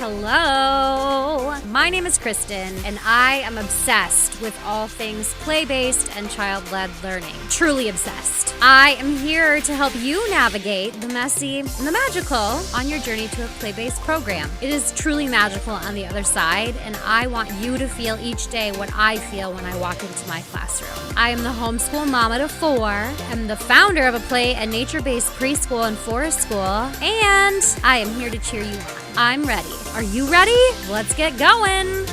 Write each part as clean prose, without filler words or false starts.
Hello. My name is Kristen, and I am obsessed with all things play-based and child-led learning. Truly obsessed. I am here to help you navigate the messy and the magical on your journey to a play-based program. It is truly magical on the other side, and I want you to feel each day what I feel when I walk into my classroom. I am the homeschool mama to 4. I'm the founder of a play and nature-based preschool and forest school, and I am here to cheer you on. I'm ready. Are you ready? Let's get going.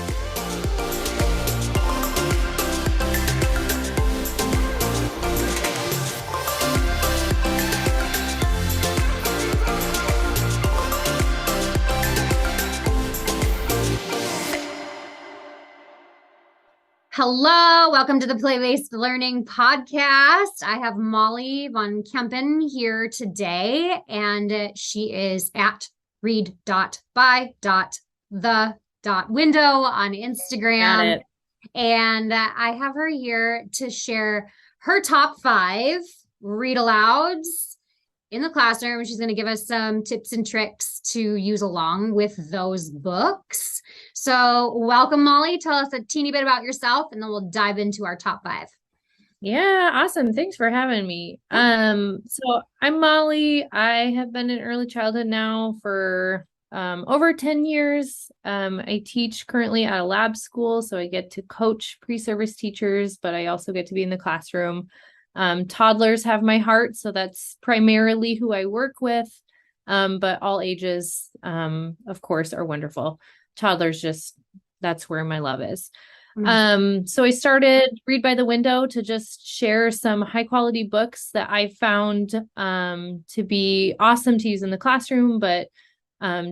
Hello, welcome to the Play-Based Learning Podcast. I have Mollie VonKampen here today, and she is at read.by.the.window on Instagram. Got it. And I have her here to share her top 5 read alouds in the classroom. She's going to give us some tips and tricks to use along with those books. So welcome, Mollie. Tell us a teeny bit about yourself, and then we'll dive into our top 5. Yeah, awesome. Thanks for having me. So I'm Mollie. I have been in early childhood now for over 10 years. I teach currently at a lab school, so I get to coach pre-service teachers, but I also get to be in the classroom. Toddlers have my heart, so that's primarily who I work with. But all ages, of course, are wonderful. Toddlers, that's where my love is. So I started Read by the Window to just share some high quality books that I found to be awesome to use in the classroom, but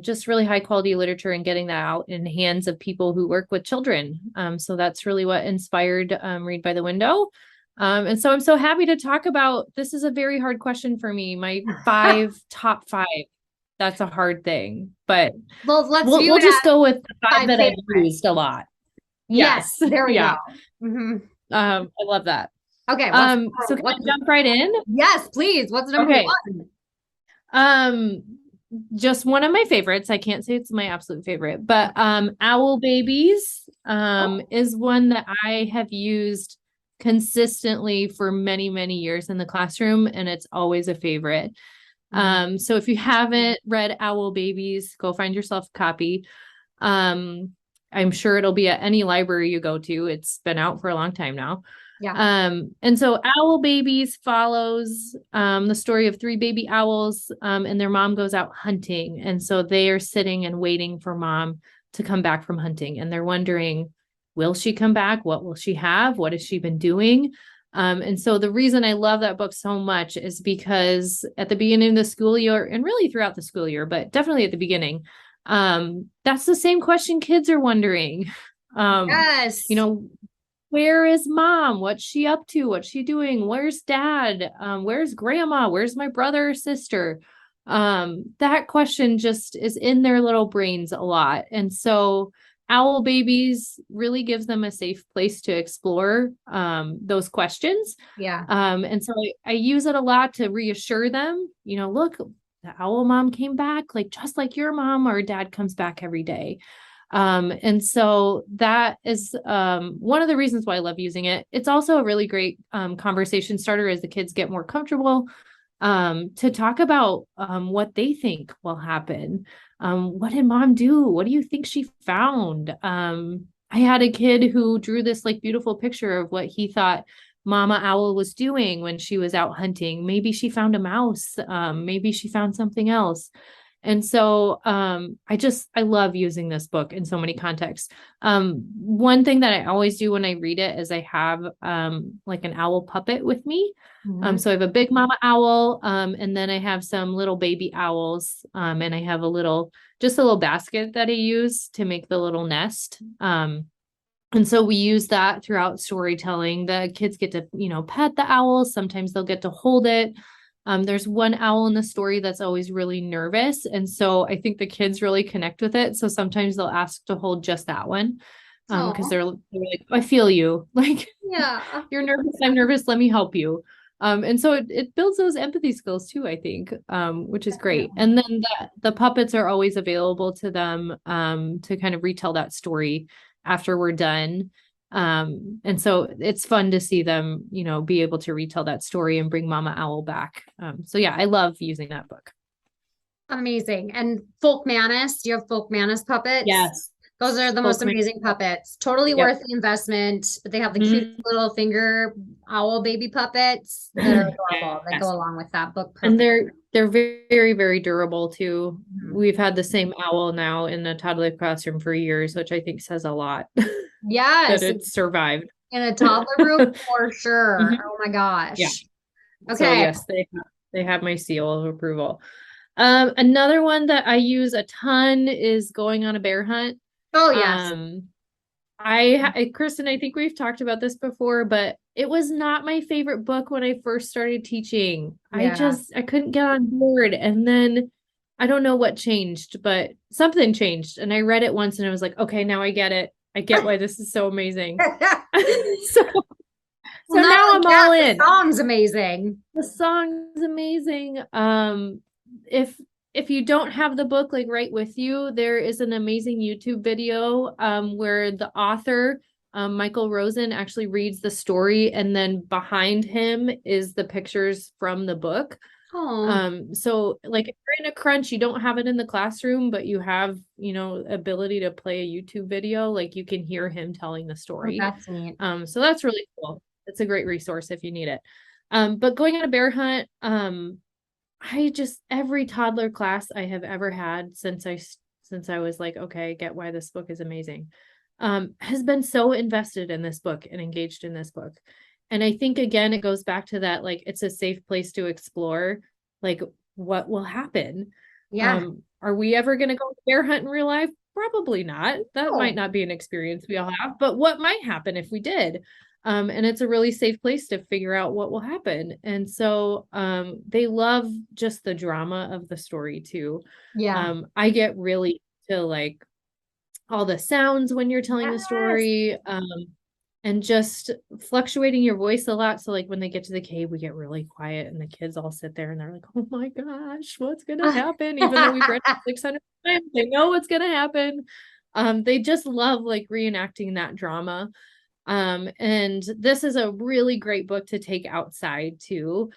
just really high quality literature and getting that out in the hands of people who work with children. So that's really what inspired Read by the Window. And so I'm so happy to talk about, this is a very hard question for me. My top 5. That's a hard thing, but we'll just go with the 5 that I've used a lot. Yes, there we go. Mm-hmm. I love that. Okay. So can I jump right in? Yes, please. What's number 1? Just one of my favorites. I can't say it's my absolute favorite, but Owl Babies is one that I have used consistently for many, many years in the classroom, and it's always a favorite. So if you haven't read Owl Babies, go find yourself a copy. I'm sure it'll be at any library you go to. It's been out for a long time now. Yeah. And so Owl Babies follows the story of 3 baby owls, and their mom goes out hunting. And so they are sitting and waiting for mom to come back from hunting. And they're wondering, will she come back? What will she have? What has she been doing? And so the reason I love that book so much is because at the beginning of the school year, and really throughout the school year, but definitely at the beginning, that's the same question kids are wondering. Yes. Where is mom? What's she up to? What's she doing? Where's dad? Where's grandma? Where's my brother or sister? That question just is in their little brains a lot. And so Owl Babies really gives them a safe place to explore those questions. Yeah. And so I use it a lot to reassure them, look, the owl mom came back, just like your mom or dad comes back every day. And so that is one of the reasons why I love using it. It's also a really great conversation starter as the kids get more comfortable to talk about what they think will happen. What did mom do? What do you think she found? I had a kid who drew this beautiful picture of what he thought Mama Owl was doing when she was out hunting. Maybe she found a mouse. Maybe she found something else. And so I love using this book in so many contexts. One thing that I always do when I read it is I have an owl puppet with me. Mm-hmm. So I have a big mama owl, and then I have some little baby owls, and I have a little basket that I use to make the little nest. And so we use that throughout storytelling. The kids get to, pet the owls. Sometimes they'll get to hold it. There's one owl in the story that's always really nervous. And so I think the kids really connect with it. So sometimes they'll ask to hold just that one. Because they're like, I feel you. Yeah, you're nervous. I'm nervous. Let me help you. And so it builds those empathy skills too, I think, which is great. And then the puppets are always available to them to kind of retell that story after we're done. And so it's fun to see them, you know, be able to retell that story and bring Mama Owl back. So yeah, I love using that book. Amazing. And Folk Manus, do you have Folk Manus puppets? Yes. Those are the most amazing puppets. Totally worth the investment. But they have the cute little finger owl baby puppets that are adorable that go along with that book. And they're very, very durable too. We've had the same owl now in the toddler classroom for years, which I think says a lot. Yes. That it's survived. In a toddler room for sure. Oh my gosh. Yeah. Okay. So yes, they have my seal of approval. Another one that I use a ton is Going on a Bear Hunt. Oh yes. Kristen, I think we've talked about this before, but it was not my favorite book when I first started teaching. Yeah. I couldn't get on board. And then I don't know what changed, but something changed. And I read it once and I was like, okay, now I get it. I get why this is so amazing. So now I'm all in. The song's amazing. The song's amazing. If you don't have the book like right with you, there is an amazing YouTube video where the author, Michael Rosen, actually reads the story, and then behind him is the pictures from the book. So like if you're in a crunch, you don't have it in the classroom, but you have, you know, ability to play a YouTube video, like you can hear him telling the story. Oh, that's neat. So that's really cool. It's a great resource if you need it. But Going on a Bear Hunt, every toddler class I have ever had since I was like, okay, I get why this book is amazing, has been so invested in this book and engaged in this book. And I think, again, it goes back to that, like, it's a safe place to explore, like, what will happen. Yeah. Are we ever going to go bear hunt in real life? Probably not. That might not be an experience we all have, but what might happen if we did? And it's a really safe place to figure out what will happen. And so they love just the drama of the story too. Yeah. I get really to like all the sounds when you're telling the story, and just fluctuating your voice a lot. So like when they get to the cave, we get really quiet and the kids all sit there and they're like, oh my gosh, what's going to happen? Even though we've read it 600 times, they know what's going to happen. They just love like reenacting that drama. And this is a really great book to take outside too.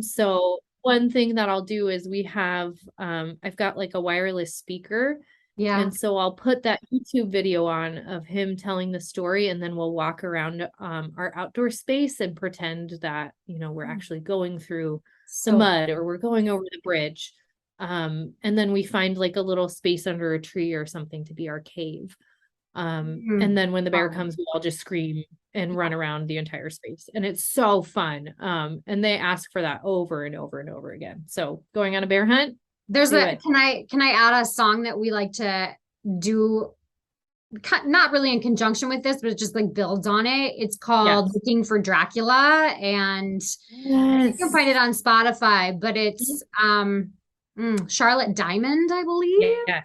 So one thing that I'll do is we have, I've got like a wireless speaker. Yeah. And so I'll put that YouTube video on of him telling the story, and then we'll walk around our outdoor space and pretend that, you know, we're actually going through the mud or we're going over the bridge. And then we find like a little space under a tree or something to be our cave. And then when the bear comes, we all just scream and run around the entire space. And it's so fun. And they ask for that over and over and over again. So Going on a Bear Hunt. Can I add a song that we like to do, not really in conjunction with this, but it just like builds on it. It's called Looking for Dracula, and you can find it on Spotify, but it's Charlotte Diamond, I believe. Yes.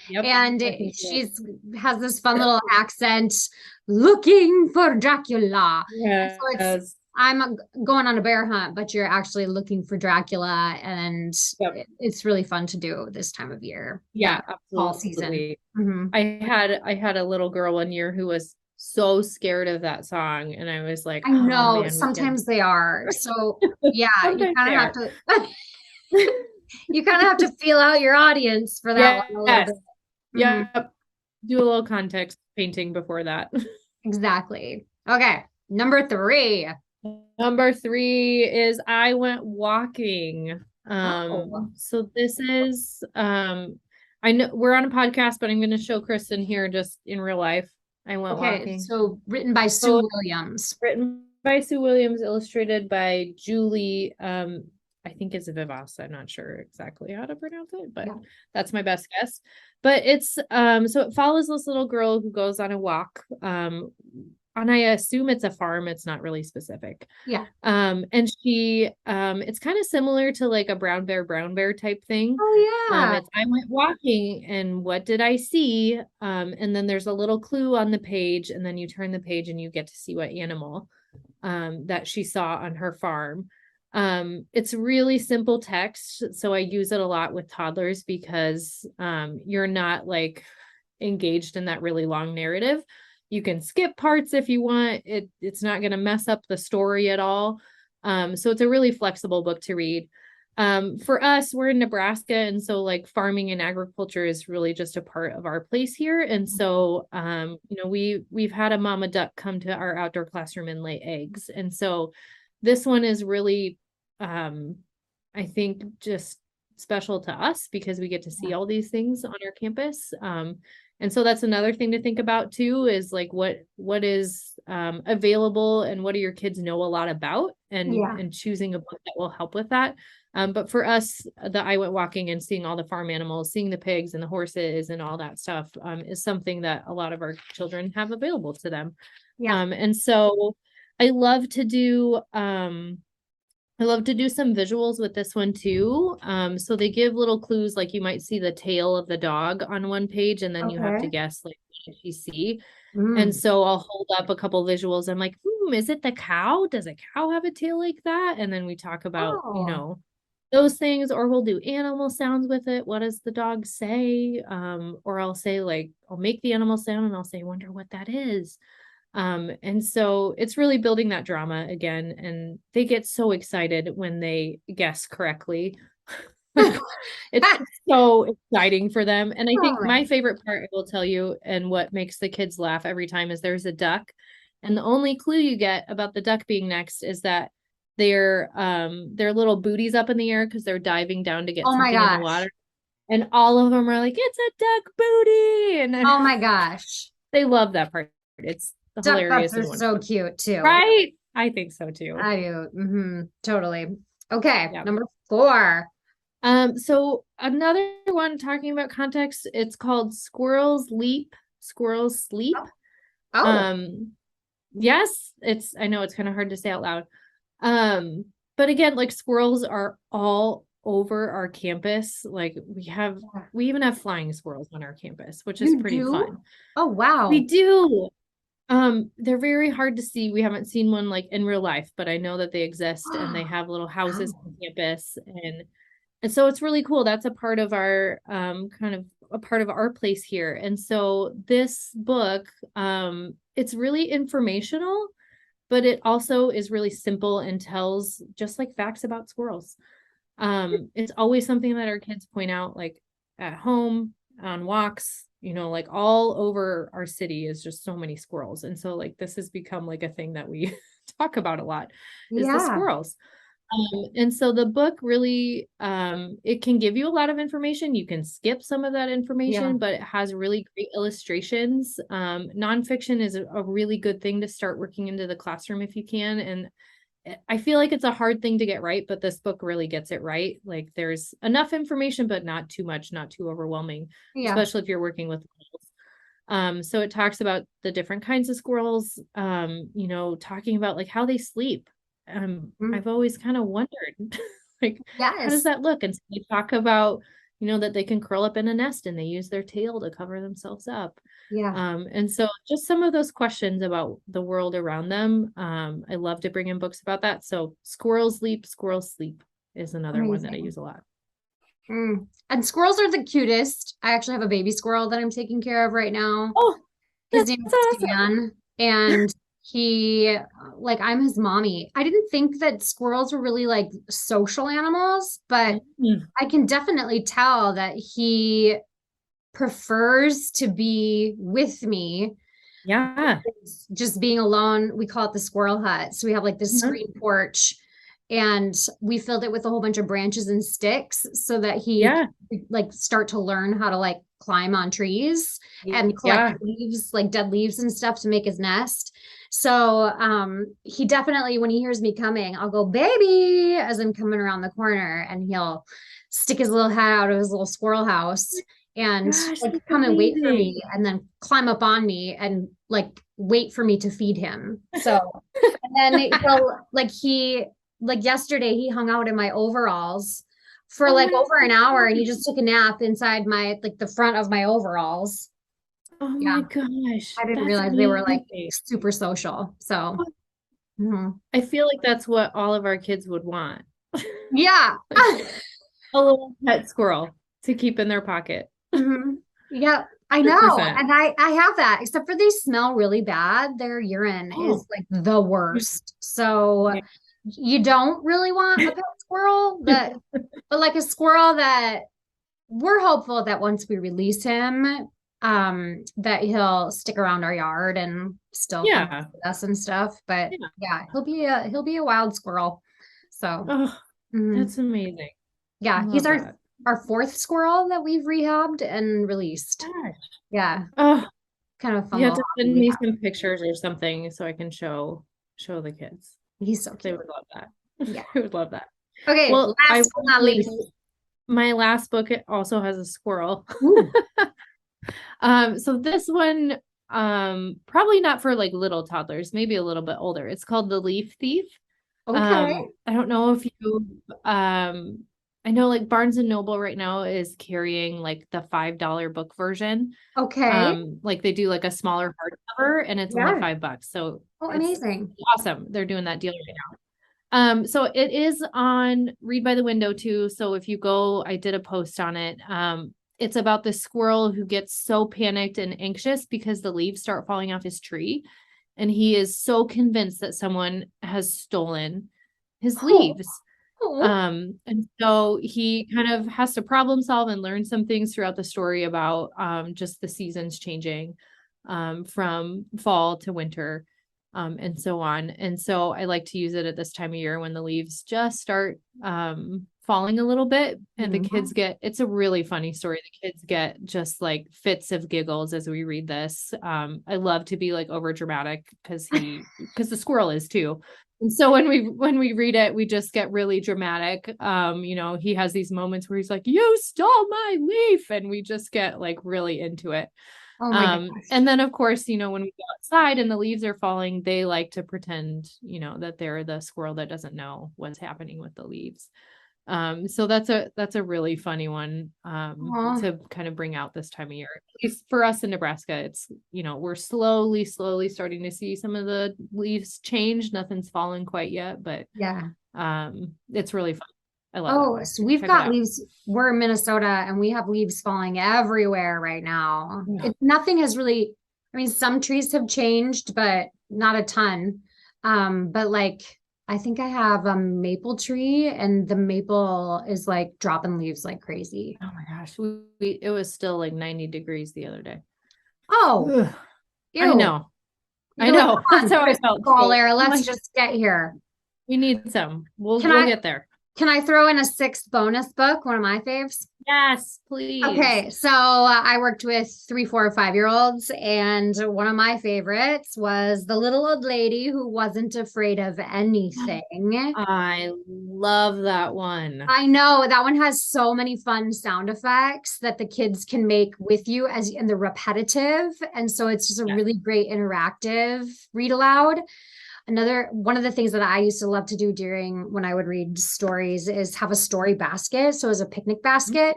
Yep. And she's has this fun little accent, looking for Dracula. Yes. So I'm going on a bear hunt, but you're actually looking for Dracula, and it's really fun to do this time of year. Yeah, absolutely. Fall season. I had a little girl one year who was so scared of that song, and I was like, I know, sometimes they are. So yeah, you kind of have to you kind of have to feel out your audience for that one a little bit. Yep. Do a little context painting before that. Exactly. Okay. Number 3. Number 3 is I Went Walking. So this is I know we're on a podcast, but I'm going to show Kristen here just in real life. I Went Walking. So written by Sue Williams. Written by Sue Williams, illustrated by Julie I think it's Vivas. I'm not sure exactly how to pronounce it, but that's my best guess. But it's so it follows this little girl who goes on a walk. And I assume it's a farm. It's not really specific. Yeah. And she it's kind of similar to like a brown bear type thing. Oh yeah. It's I went walking and what did I see? And then there's a little clue on the page, and then you turn the page and you get to see what animal that she saw on her farm. It's really simple text, so I use it a lot with toddlers because you're not like engaged in that really long narrative. You can skip parts if you want. It's not going to mess up the story at all. So it's a really flexible book to read. For us, we're in Nebraska, and so like farming and agriculture is really just a part of our place here. And so, we've had a mama duck come to our outdoor classroom and lay eggs. And so this one is really, I think, just special to us because we get to see all these things on our campus. And so that's another thing to think about too, is like what is available and what do your kids know a lot about, and choosing a book that will help with that. But for us, I went walking and seeing all the farm animals, seeing the pigs and the horses and all that stuff is something that a lot of our children have available to them. And so I love to do some visuals with this one too. So they give little clues, like you might see the tail of the dog on one page, and then you have to guess like what did you see. And so I'll hold up a couple visuals. I'm like, is it the cow? Does a cow have a tail like that? And then we talk about, those things, or we'll do animal sounds with it. What does the dog say? Or I'll say like, I'll make the animal sound and I'll say, wonder what that is. And so it's really building that drama again, and they get so excited when they guess correctly. It's so exciting for them. And I think my favorite part, I will tell you, and what makes the kids laugh every time, is there's a duck, and the only clue you get about the duck being next is that their little booties up in the air because they're diving down to get something in the water. And all of them are like, it's a duck booty. And oh my gosh, they love that part. It's hilarious. Duck are so cute too. Right? I think so too. I do. Totally. Okay. Number 4. So another one talking about context, it's called Squirrels Leap, Squirrels Sleep. Yes, I know it's kind of hard to say out loud. But again, like squirrels are all over our campus. Like we even have flying squirrels on our campus, which is pretty fun. Oh, wow. We do. They're very hard to see. We haven't seen one like in real life, but I know that they exist and they have little houses on campus, and so it's really cool. That's a part of our kind of a part of our place here. And so this book, it's really informational, but it also is really simple and tells just like facts about squirrels. It's always something that our kids point out, like at home, on walks, like all over our city is just so many squirrels. And so like this has become like a thing that we talk about a lot, is the squirrels. And so the book really, it can give you a lot of information. You can skip some of that information, but it has really great illustrations. Nonfiction is a really good thing to start working into the classroom if you can. And I feel like it's a hard thing to get right, but this book really gets it right. Like there's enough information, but not too much, not too overwhelming, especially if you're working with squirrels. So it talks about the different kinds of squirrels, talking about like how they sleep. I've always kind of wondered, like, how does that look? And so they talk about, that they can curl up in a nest and they use their tail to cover themselves up. And so just some of those questions about the world around them. I love to bring in books about that. So Squirrels Sleep is another one that I use a lot. And squirrels are the cutest. I actually have a baby squirrel that I'm taking care of right now. His name is Stan, and he, like, I'm his mommy. I didn't think that squirrels were really like social animals, but I can definitely tell that he prefers to be with me. Just being alone. We call it the squirrel hut. So we have like this screen porch, and we filled it with a whole bunch of branches and sticks so that he like start to learn how to like climb on trees and collect leaves, like dead leaves and stuff to make his nest. So he definitely, when he hears me coming, I'll go, baby, as I'm coming around the corner, and he'll stick his little head out of his little squirrel house and like come and wait for me, and then climb up on me and like wait for me to feed him. So and then he'll like yesterday he hung out in my overalls for like over an hour, and he just took a nap inside my like the front of my overalls. Oh my gosh. I didn't realize they were like super social. So Mhm. I feel like that's what all of our kids would want. Yeah. A little pet squirrel to keep in their pocket. Mhm. Yeah, I know. 100%. And I have that, except for they smell really bad. Their urine is Oh, like the worst. So yeah. you don't really want a pet squirrel that, but like a squirrel that we're hopeful that once we release him, that he'll stick around our yard and still come Yeah. with us and stuff. But Yeah. yeah, he'll be a wild squirrel. So Oh, mhm. that's amazing. I Yeah, he's love our that. our fourth squirrel that we've rehabbed and released. Gosh. Yeah, Oh, kind of fun you have little to hobby send we me have. some pictures or something so I can show the kids. He's so They cute. would love that. Yeah. They would love that. Okay, Well, I last but will not say least. my last book, it also has a squirrel. Ooh, So this one, probably not for like little toddlers, maybe a little bit older. It's called The Leaf Thief. okay. I don't know if you, I know like Barnes and Noble right now is carrying like the $5 book version. Okay. Like they do like a smaller hardcover and it's only Yeah. $5. So Oh, it's amazing. awesome. They're doing that deal right now. So it is on Read by the Window too. So if you go, I did a post on it. It's about the squirrel who gets so panicked and anxious because the leaves start falling off his tree. And he is so convinced that someone has stolen his Oh, leaves. oh, And so he kind of has to problem solve and learn some things throughout the story about just the seasons changing from fall to winter and so on. And so I like to use it at this time of year when the leaves just start falling a little bit and the kids mhm. get, it's a really funny story. The kids get just like fits of giggles as we read this. I love to be like over dramatic because the squirrel is too. And so when we read it, we just get really dramatic. He has these moments where he's like, "You stole my leaf," and we just get like really into it. Oh my gosh. And then of course, when we go outside and the leaves are falling, they like to pretend, that they're the squirrel that doesn't know what's happening with the leaves. So that's a really funny one Oh, to kind of bring out this time of year. At least for us in Nebraska, it's we're slowly starting to see some of the leaves change. Nothing's fallen quite yet, but yeah. it's really fun. I love it. Oh, so we've Check it got out. leaves. We're in Minnesota and we have leaves falling everywhere right now. Yeah. Nothing has really, I mean, some trees have changed, but not a ton. But like, I think I have a maple tree and the maple is like dropping leaves like crazy. Oh my gosh, it was still like 90 degrees the other day. Oh, Ugh. I ew. know. I You're like, know. come That's on, how I crystal felt ball too. air. I'm Let's like, just get here. we need some. We'll Can we'll I get there. can I throw in a sixth bonus book, one of my faves? Yes, please. Okay, so I worked with 3, 4, 5-year-olds, and one of my favorites was The Little Old Lady Who Wasn't Afraid of Anything. I love that one. I know that one has so many fun sound effects that the kids can make with you and they're repetitive. And so it's just a Yes. really great interactive read aloud. Another one of the things that I used to love to do during when I would read stories is have a story basket. So it was a picnic basket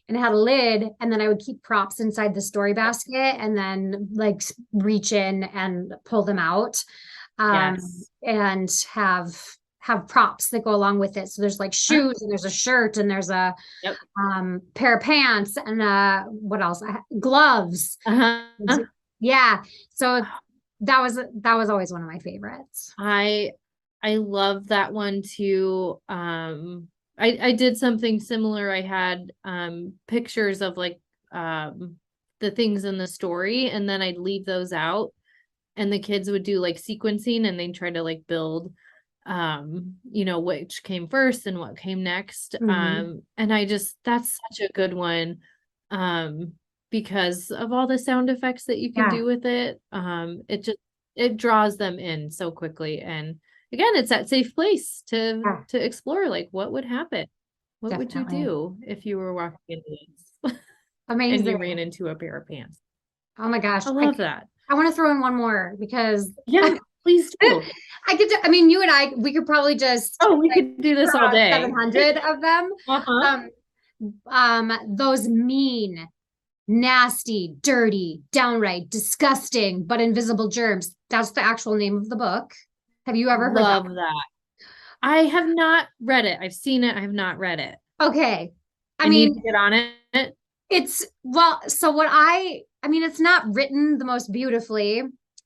and it had a lid, and then I would keep props inside the story basket and then like reach in and pull them out. Yes. And have props that go along with it. So there's like Huh? shoes and there's a shirt and there's a Yep. pair of pants and what else? Gloves. Uh-huh. Yeah. So that was always one of my favorites. I I love that one too. I did something similar. I had pictures of like the things in the story and then I'd leave those out and the kids would do like sequencing and they'd try to like build which came first and what came next. Mhm. And that's such a good one. Because of all the sound effects that you can Yeah, do with it. It draws them in so quickly. And again, it's that safe place to yeah, explore like what would happen? What would you definitely. do if you were walking in the woods and you ran Amazing. into a pair of pants? Oh my gosh. I I love that. I want to throw in one more because Yeah, please do. I could, I mean, you and I, we could probably just Oh, we like could do this throw all out day. 700 of them. Uh-huh. Um, those mean, nasty, dirty, downright disgusting, but invisible germs. That's the actual name of the book. Have you ever heard that? Love that. I have not read it. I've seen it. I have not read it. Okay. I I need mean, to get on it. it's well, so what I mean, it's not written the most beautifully,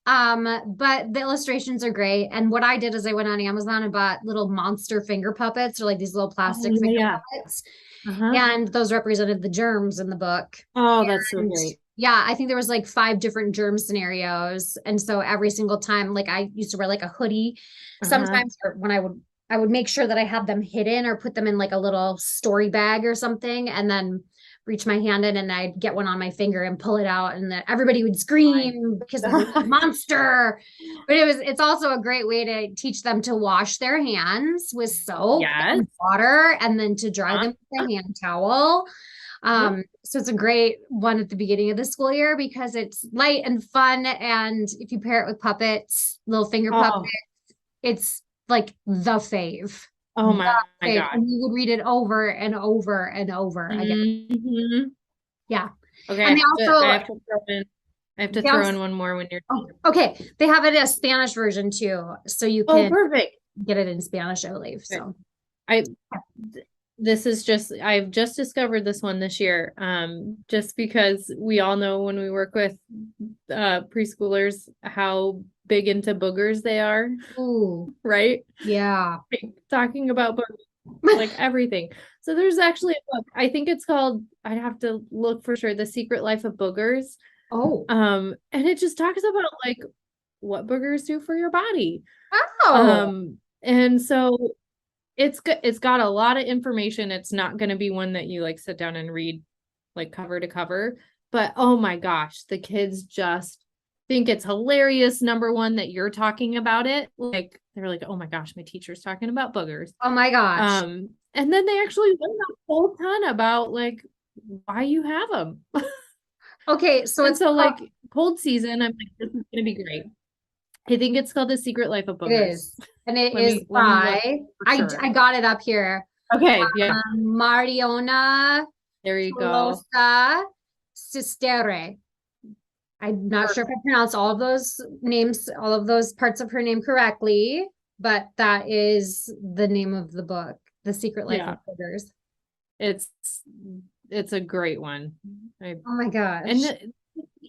but the illustrations are great. And what I did is I went on Amazon and bought little monster finger puppets, or like these little Oh, plastic finger yeah. puppets, Uh-huh. and those represented the germs in the book. Oh, that's so And great. yeah, I think there was like 5 different germ scenarios, and so every single time, like I used to wear like a hoodie, Uh-huh. sometimes or when I would make sure that I had them hidden or put them in like a little story bag or something, and then reach my hand in and I'd get one on my finger and pull it out, and then everybody would My scream because of the God. monster. But it's also a great way to teach them to wash their hands with soap Yes. and water, and then to dry them with a hand towel. So it's a great one at the beginning of the school year because it's light and fun. And if you pair it with puppets, little finger puppets, Oh, it's like the fave. oh The my fave. God. And you would read it over and over and over again. Mhm. Yeah. Okay, And I have to throw in they also, one more when you're oh, okay. They have it a Spanish version too. So you Oh, can perfect. get it in Spanish, I believe. Okay. So I this is just I've just discovered this one this year. Just because we all know when we work with preschoolers how big into boogers they are, ooh, right? yeah. Like, talking about boogers, like everything. So there's actually a book. I think it's called, I'd have to look for sure, The Secret Life of Boogers. Oh. And it just talks about like what boogers do for your body. Oh. And so it's got a lot of information. It's not going to be one that you like sit down and read like cover to cover, but oh my gosh, the kids just think it's hilarious. Number one, that you're talking about it. Like they're like, oh my gosh, my teacher's talking about boogers. Oh my gosh. And then they actually learn a whole ton about like why you have them. Okay, so And it's so like cold season, I'm like, this is gonna be great. I think it's called The Secret Life of it Boogers. is. And it Let is me look by for sure. I got it up here. Okay, yeah, Mariona there you go. Tolosa Sistere. I'm not sure if I Perfect. pronounced all of those names, all of those parts of her name correctly, but that is the name of the book, The Secret Life of Yeah, Boogers. it's it's a great one. Oh my And gosh. the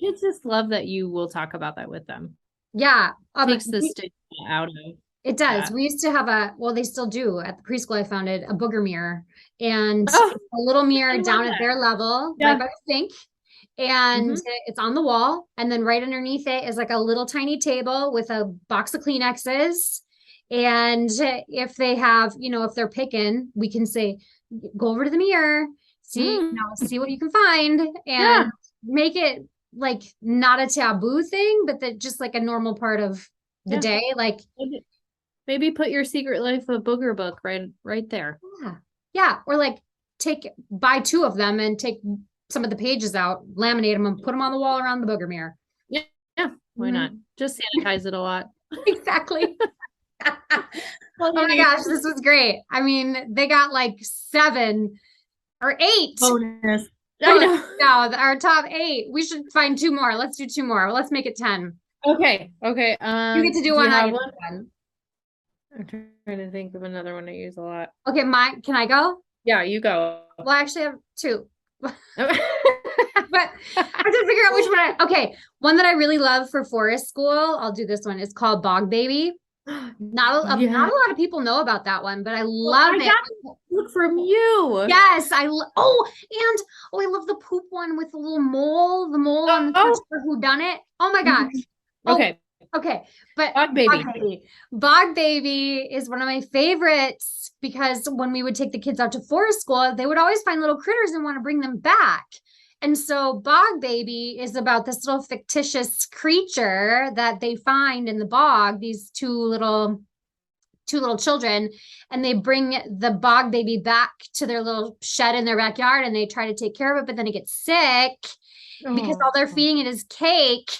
kids just love that you will talk about that with them. Yeah. Takes the stigma out of It does. that. We used to have well, they still do at the preschool I founded, a booger mirror, and Oh, it's a little I mirror love down at that. their level, right Yeah. by the sink. And Hmm. it's on the wall. And then right underneath it is like a little tiny table with a box of Kleenexes. And if they have, if they're picking, we can say, go over to the mirror, see what you can find, and Yeah. make it like not a taboo thing, but that just like a normal part of the Yeah. day. Like, Maybe put your Secret Life of Booger book right there. yeah. Yeah. Or like buy 2 of them and take some of the pages out, laminate them and put them on the wall around the booger mirror. Yeah. Yeah. Why not? Mhm. Just sanitize it a lot. Exactly. Well, Oh my gosh, this was great. I mean, they got like 7 or 8. bonus. I Oh, know. no, our top 8. We should find 2 more. Let's do 2 more. Let's make it 10. Okay. Okay. You get to do Do you one, I have get to one? do one. I'm trying to think of another one I use a lot. Okay, can I go? Yeah, you go. Well, I actually have 2. But I have to figure out which one okay, one that I really love for forest school, I'll do this one. It's called Bog Baby. Not a Yeah. lot of people know about that one, but I Well, love I it. got a book from you. Yes, I love the poop one with the little mole, the mole on the Oh. for who done it. Oh my gosh. Oh, Okay. okay. But Bog Baby. Bog Baby is one of my favorites because when we would take the kids out to forest school, they would always find little critters and want to bring them back. And so Bog Baby is about this little fictitious creature that they find in the bog, these two little children, and they bring the Bog Baby back to their little shed in their backyard and they try to take care of it, but then it gets sick because all they're feeding it is cake.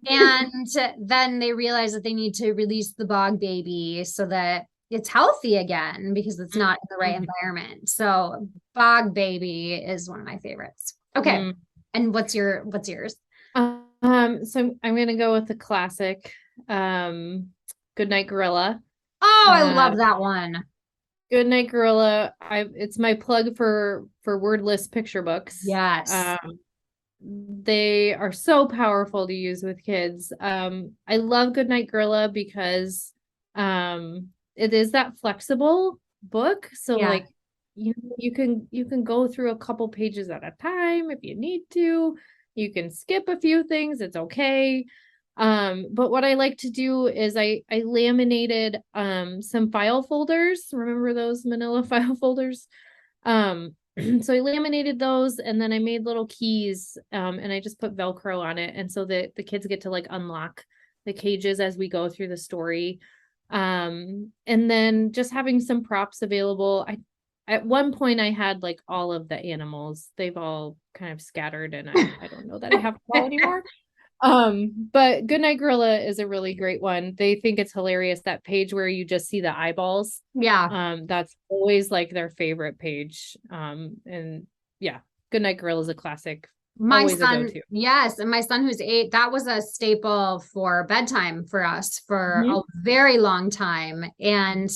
And then they realize that they need to release the Bog Baby so that it's healthy again because it's not in the right environment. So Bog Baby is one of my favorites. Okay. And what's yours? So I'm gonna go with the classic. Goodnight Gorilla. Oh, I love that one. Goodnight Gorilla. It's my plug for wordless picture books. Yes. They are so powerful to use with kids. I love Goodnight Gorilla because it is that flexible book. So Yeah. like you can go through a couple pages at a time if you need to. You can skip a few things, it's okay. But what I like to do is I laminated some file folders. Remember those manila file folders? So I laminated those and then I made little keys and I just put Velcro on it. And so that the kids get to like unlock the cages as we go through the story. And then just having some props available. At one point I had like all of the animals. They've all kind of scattered and I don't know that I have them all anymore. But Goodnight Gorilla is a really great one. They think it's hilarious, that page where you just see the eyeballs. Yeah. That's always like their favorite page. And yeah, Goodnight Gorilla is a classic. My Always a son, go-to. yes, and my son who's 8, that was a staple for bedtime for us for Mhm. a very long time. And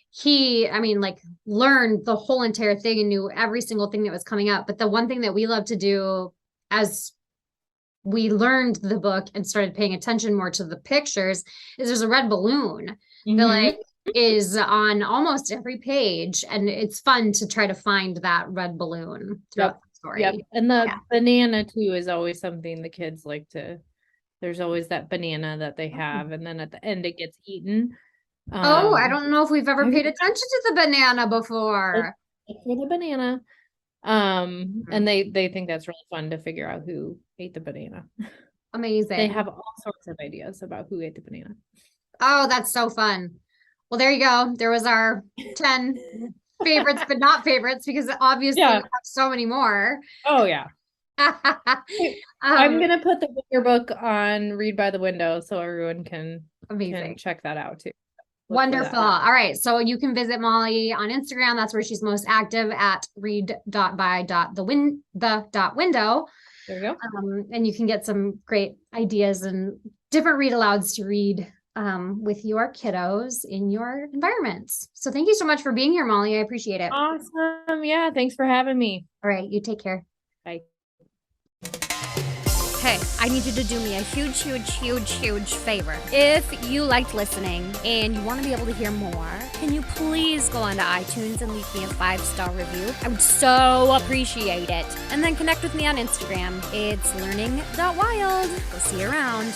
he, I mean, like learned the whole entire thing and knew every single thing that was coming up. But the one thing that we love to do as we learned the book and started paying attention more to the pictures is there's a red balloon that Mhm. like is on almost every page, and it's fun to try to find that red balloon throughout the story. Yep. And the Yeah. banana too is always something the kids like to, there's always that banana that they have, and then at the end it gets eaten. Oh, I don't know if we've ever have paid you- attention to the banana before. Look for the banana. And they think that's really fun to figure out who ate the banana. They Amazing. have all sorts of ideas about who ate the banana. Oh, that's so fun. Well, there you go. There was our 10 favorites, but not favorites, because obviously we Yeah. have so many more. Oh yeah. I'm Um, gonna put the bigger book on Read by the Window so everyone can amazing. check that out too. Look for Wonderful. that. All right. So you can visit Mollie on Instagram. That's where she's most active at read.by.the.window. There you go. And you can get some great ideas and different read alouds to read with your kiddos in your environments. So thank you so much for being here, Mollie. I appreciate it. Awesome. Yeah. Thanks for having me. All right. You take care. Bye. Hey, I need you to do me a huge favor. If you liked listening and you want to be able to hear more, can you please go onto iTunes and leave me a 5-star review? I would so appreciate it. And then connect with me on Instagram. It's learning.wild. We'll see you around.